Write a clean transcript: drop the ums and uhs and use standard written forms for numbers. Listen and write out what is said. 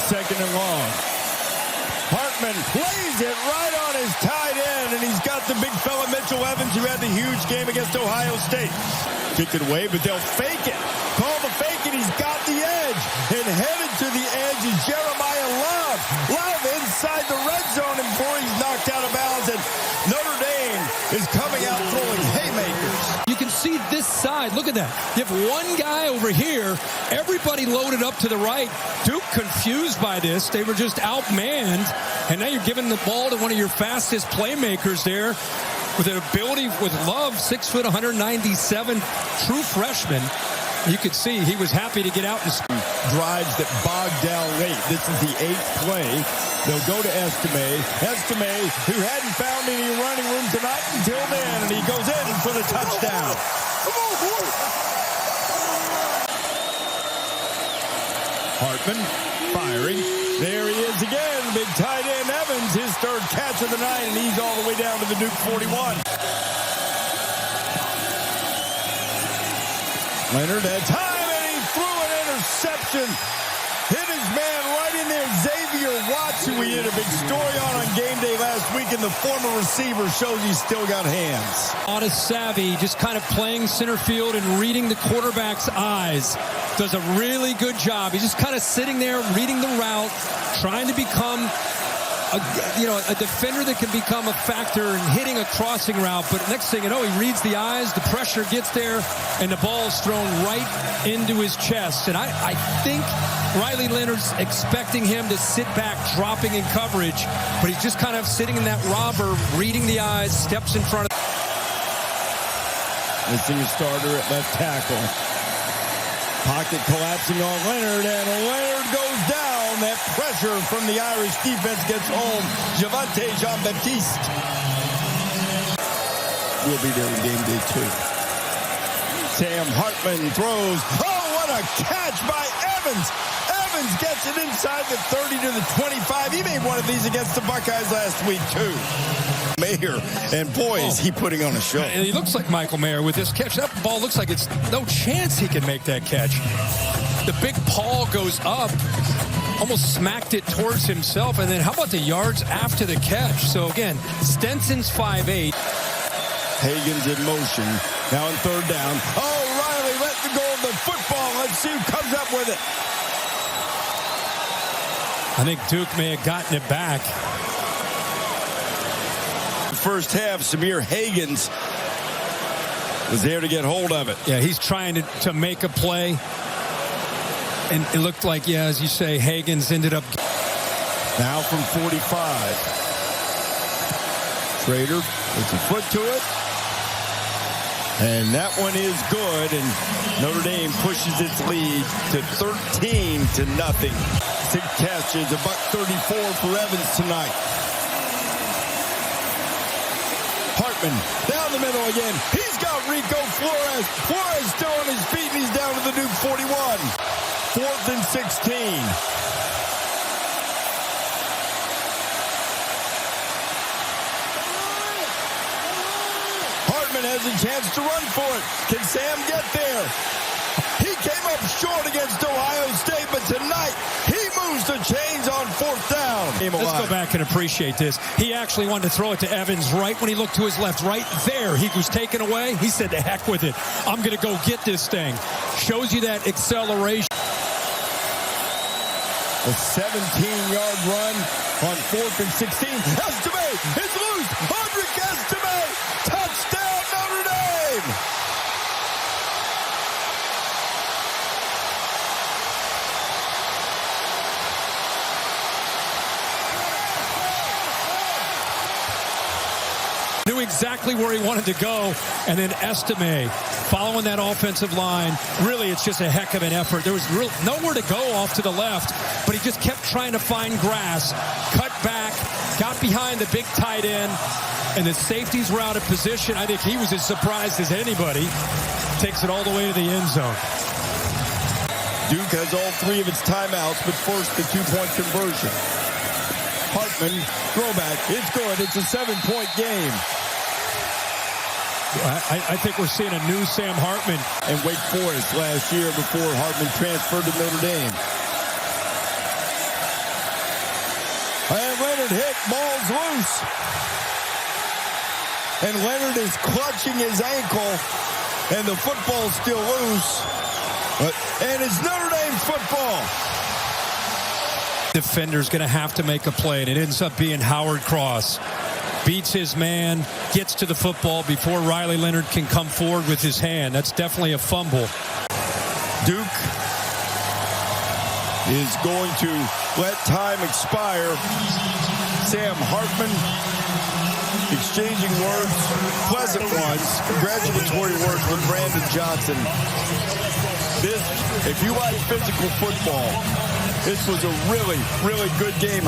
2nd and long. Hartman lays it right on his tight end, and he's got the big fella Mitchell Evans, who had the huge game against Ohio State. Kick it away, but they'll fake it. Call the fake, and he's got the edge. And headed to the edge is Jeremiah Love. Love inside the red zone, and before he's knocked out of bounds, and Notre Dame is coming out throwing haymakers. You can see this side. Look at that. You have one guy over here. Everybody loaded up to the right. Duke confused by this. They were just outmanned. And now you're giving the ball to one of your fastest playmakers there with an ability with Love, 6 foot, 197, true freshman. You could see he was happy to get out and drives that bogged down late. This is the 8th play. They'll go to Estime. Estime, who hadn't found any running room tonight until then, and he goes in for the touchdown. Come on, boy. Hartman firing. There he is again. Big tight end Evans, his 3rd catch of the night, and he's all the way down to the Duke 41. Leonard had time, and he threw an interception. Hit his man right in there. Xavier Watts, who we did a big story on game day last week, and the former receiver shows he's still got hands. Not savvy, just kind of playing center field and reading the quarterback's eyes. Does a really good job. He's just kind of sitting there, reading the route, trying to become a defender that can become a factor in hitting a crossing route. But next thing you know, he reads the eyes, the pressure gets there, and the ball is thrown right into his chest. And I think Riley Leonard's expecting him to sit back, dropping in coverage, but he's just kind of sitting in that robber, reading the eyes, steps in front of. Missing a starter at left tackle. Pocket collapsing on Leonard, and Leonard goes down. That pressure from the Irish defense gets home. Javante Jean-Baptiste will be there in game day 2. Sam Hartman throws. Oh, what a catch by Evans. Evans gets it inside the 30 to the 25. He made one of these against the Buckeyes last week, too. Mayer, and boy, is he putting on a show. He looks like Michael Mayer with this catch. That ball looks like it's no chance he can make that catch. The big paw goes up, almost smacked it towards himself, and then how about the yards after the catch? So again, Stenson's 5'8". Hagan's in motion. Now in 3rd down. Oh, Riley let go of the football. Let's see who comes up with it. I think Duke may have gotten it back. First half, Samir Hagans was there to get hold of it. Yeah, he's trying to make a play. And it looked like, yeah, as you say, Hagans ended up. Now from 45. Trader puts a foot to it. And that one is good. And Notre Dame pushes its lead to 13-0. 6 catches, $134 for Evans tonight. Hartman down the middle again. He's got Rico Flores. Flores still on his feet, and he's down to the Duke 41. 4th and 16. Hartman has a chance to run for it. Can Sam get there? He came up short against Ohio State, but tonight he moves the chains on 4th down. Let's go back and appreciate this. He actually wanted to throw it to Evans right when he looked to his left. Right there, he was taken away. He said, to heck with it. I'm going to go get this thing. Shows you that acceleration. A 17-yard run on 4th and 16. Estime is loose. Audric Estime. Touchdown, Notre Dame. Knew exactly where he wanted to go, and then Estime following that offensive line. Really, it's just a heck of an effort. There was nowhere to go off to the left, but he just kept trying to find grass, cut back, got behind the big tight end, and the safeties were out of position. I think he was as surprised as anybody. Takes it all the way to the end zone. Duke has all 3 of its timeouts, but forced the 2-point conversion. Hartman, throwback. It's good. It's a 7-point game. I think we're seeing a new Sam Hartman. And Wake Forest last year before Hartman transferred to Notre Dame. Leonard hit, ball's loose. And Leonard is clutching his ankle, and the football's still loose. And it's Notre Dame football. Defender's going to have to make a play, and it ends up being Howard Cross. Beats his man, gets to the football before Riley Leonard can come forward with his hand. That's definitely a fumble. Duke is going to let time expire. Sam Hartman exchanging words, pleasant ones, congratulatory words with Brandon Johnson. If you like physical football, this was a really, really good game.